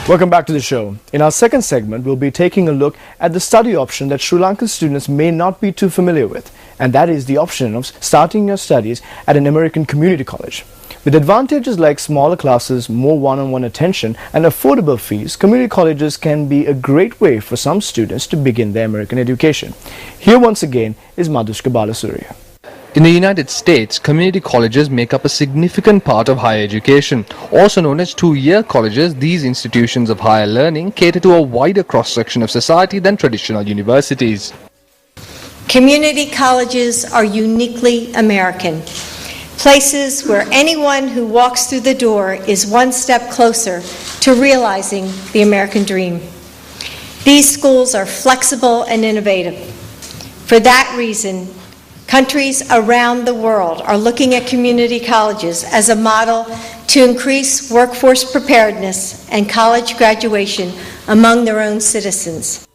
Welcome back to the show. In our second segment, we'll be taking a look at the study option that Sri Lankan students may not be too familiar with, and that is the option of starting your studies at an American community college. With advantages like smaller classes, more one-on-one attention, and affordable fees, community colleges can be a great way for some students to begin their American education. Here once again is Madhushka Balasurya. In the United States, community colleges make up a significant part of higher education. Also known as two-year colleges, these institutions of higher learning cater to a wider cross-section of society than traditional universities. Community colleges are uniquely American. Places where anyone who walks through the door is one step closer to realizing the American dream. These schools are flexible and innovative. For that reason, countries around the world are looking at community colleges as a model to increase workforce preparedness and college graduation among their own citizens.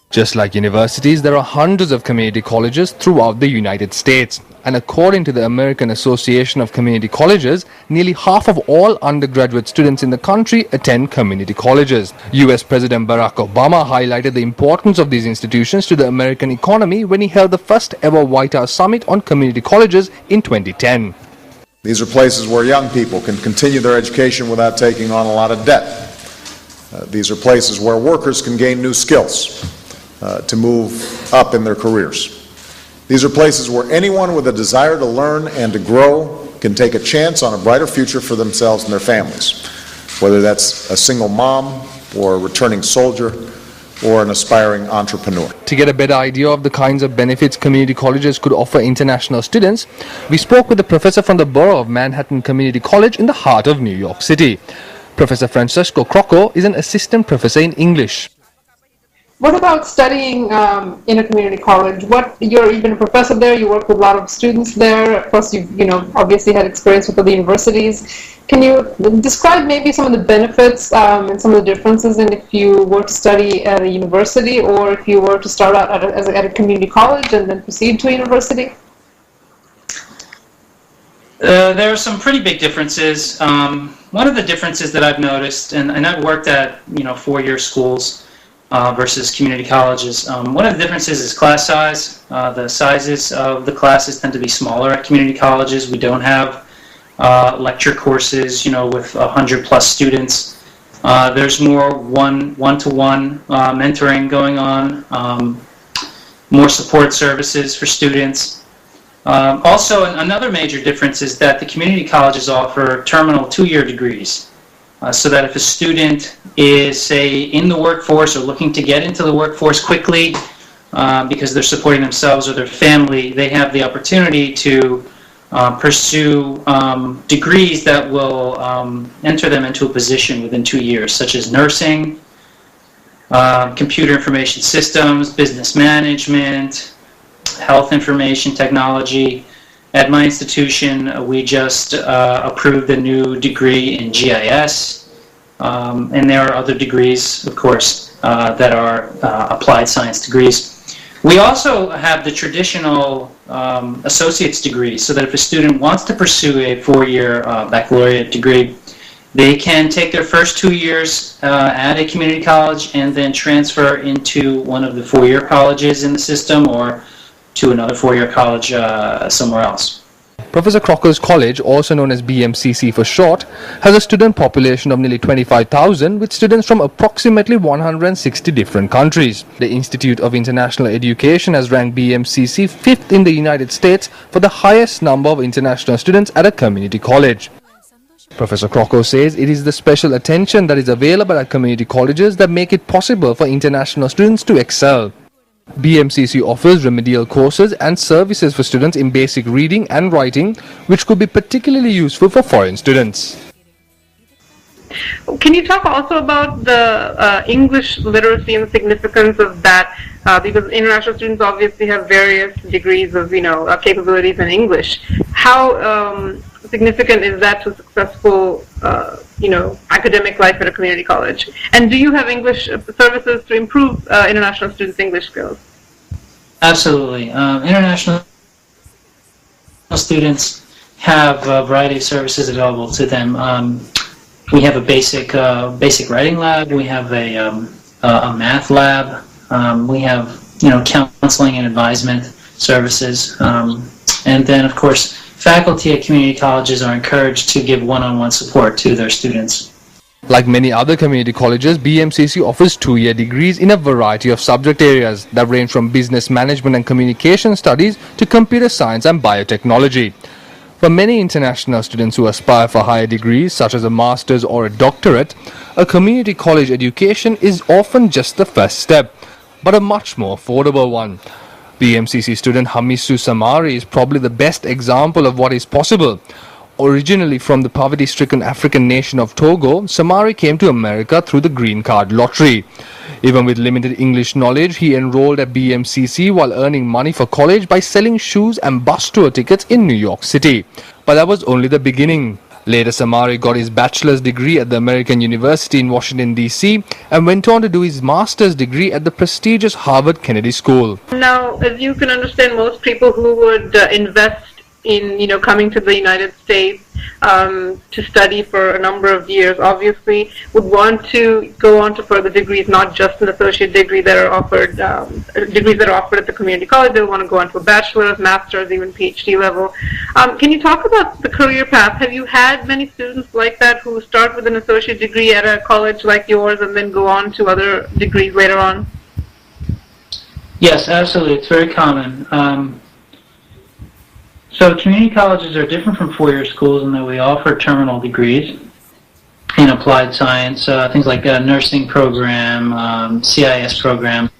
Just like universities, there are hundreds of community colleges throughout the United States. And according to the American Association of Community Colleges, nearly half of all undergraduate students in the country attend community colleges. US President Barack Obama highlighted the importance of these institutions to the American economy when he held the first ever White House Summit on community colleges in 2010. These are places where young people can continue their education without taking on a lot of debt. These are places where workers can gain new skills to move up in their careers. These are places where anyone with a desire to learn and to grow can take a chance on a brighter future for themselves and their families, whether that's a single mom or a returning soldier or an aspiring entrepreneur. To get a better idea of the kinds of benefits community colleges could offer international students, we spoke with a professor from the Borough of Manhattan Community College in the heart of New York City. Professor Francesco Crocco is an assistant professor in English. What about studying in a community college? You're even a professor there, you work with a lot of students there, plus you've obviously had experience with other universities. Can you describe maybe some of the benefits and some of the differences in if you were to study at a university or if you were to start out at a community college and then proceed to a university? There are some pretty big differences. One of the differences that I've noticed, and I've worked at four-year schools, versus community colleges. One of the differences is class size. The sizes of the classes tend to be smaller at community colleges. We don't have lecture courses, with 100+ students. There's more one-to-one mentoring going on, more support services for students. Also, another major difference is that the community colleges offer terminal 2-year degrees. So that if a student is, say, in the workforce or looking to get into the workforce quickly because they're supporting themselves or their family, they have the opportunity to pursue degrees that will enter them into a position within 2 years, such as nursing, computer information systems, business management, health information technology. At my institution, we just approved a new degree in GIS, and there are other degrees, of course, that are applied science degrees. We also have the traditional associate's degree, so that if a student wants to pursue a 4-year baccalaureate degree, they can take their first 2 years at a community college and then transfer into one of the 4-year colleges in the system or to another 4-year college somewhere else. Professor Crocco's college, also known as BMCC for short, has a student population of nearly 25,000 with students from approximately 160 different countries. The Institute of International Education has ranked BMCC 5th in the United States for the highest number of international students at a community college. Professor Crocco says it is the special attention that is available at community colleges that make it possible for international students to excel. BMCC offers remedial courses and services for students in basic reading and writing, which could be particularly useful for foreign students. Can you talk also about the English literacy and the significance of that? Because international students obviously have various degrees of, capabilities in English. How significant is that to successful, academic life at a community college? And do you have English services to improve international students' English skills? Absolutely. International students have a variety of services available to them. We have a basic writing lab. We have a math lab. We have counseling and advisement services, and then of course faculty at community colleges are encouraged to give one-on-one support to their students. Like many other community colleges, BMCC offers 2-year degrees in a variety of subject areas that range from business management and communication studies to computer science and biotechnology. For many international students who aspire for higher degrees, such as a master's or a doctorate, a community college education is often just the first step, but a much more affordable one. BMCC student Hamisu Samari is probably the best example of what is possible. Originally from the poverty-stricken African nation of Togo, Samari came to America through the green card lottery. Even with limited English knowledge, he enrolled at BMCC while earning money for college by selling shoes and bus tour tickets in New York City. But that was only the beginning. Later, Samari got his bachelor's degree at the American University in Washington, D.C. and went on to do his master's degree at the prestigious Harvard Kennedy School. Now, as you can understand, most people who would invest in coming to the United States to study for a number of years obviously would want to go on to further degrees, not just an associate degree that are offered, degrees that are offered at the community college. They want to go on to a bachelor's, master's, even PhD level. Can you talk about the career path? Have you had many students like that who start with an associate degree at a college like yours and then go on to other degrees later on? Yes, absolutely. It's very common. So community colleges are different from four-year schools in that we offer terminal degrees in applied science, things like a nursing program, CIS program.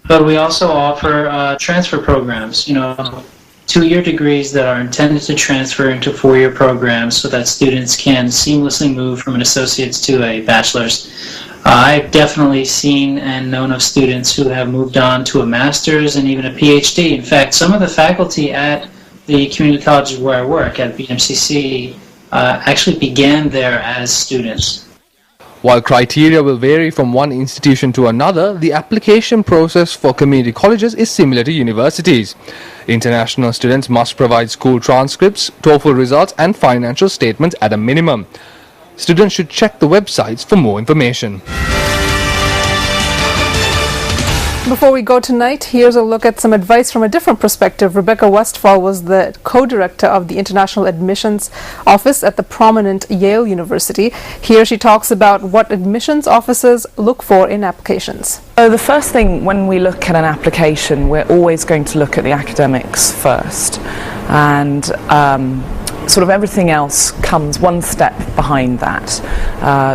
But we also offer transfer programs, 2-year degrees that are intended to transfer into 4-year programs so that students can seamlessly move from an associate's to a bachelor's. I've definitely seen and known of students who have moved on to a master's and even a PhD. In fact, some of the faculty at the community colleges where I work at BMCC actually began there as students. While criteria will vary from one institution to another, the application process for community colleges is similar to universities. International students must provide school transcripts, TOEFL results and financial statements at a minimum. Students should check the websites for more information. Before we go tonight, here's a look at some advice from a different perspective. Rebecca Westphal was the co-director of the International Admissions Office at the prominent Yale University. Here she talks about what admissions officers look for in applications. So the first thing when we look at an application, we're always going to look at the academics first. And sort of everything else comes one step behind that.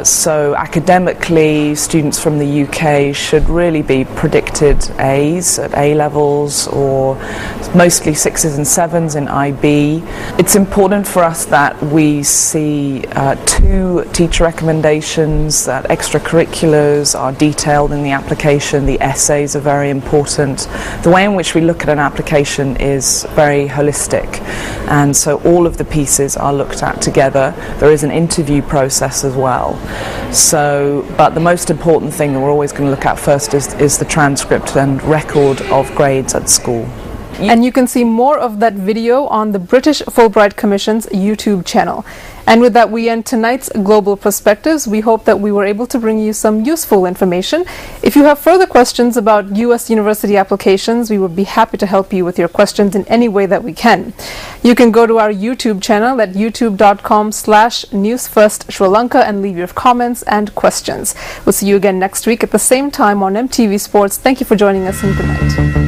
So academically, students from the UK should really be predicted A's at A levels or mostly 6s and 7s in IB. It's important for us that we see 2 teacher recommendations, that extracurriculars are detailed in the application, the essays are very important. The way in which we look at an application is very holistic, and so all of the pieces are looked at together. There is an interview process as well. So, but the most important thing that we're always going to look at first is the transcript and record of grades at school. And you can see more of that video on the British Fulbright Commission's YouTube channel. And with that, we end tonight's Global Perspectives. We hope that we were able to bring you some useful information. If you have further questions about U.S. university applications, we would be happy to help you with your questions in any way that we can. You can go to our YouTube channel at youtube.com/newsfirstsri Lanka and leave your comments and questions. We'll see you again next week at the same time on MTV Sports. Thank you for joining us and good night.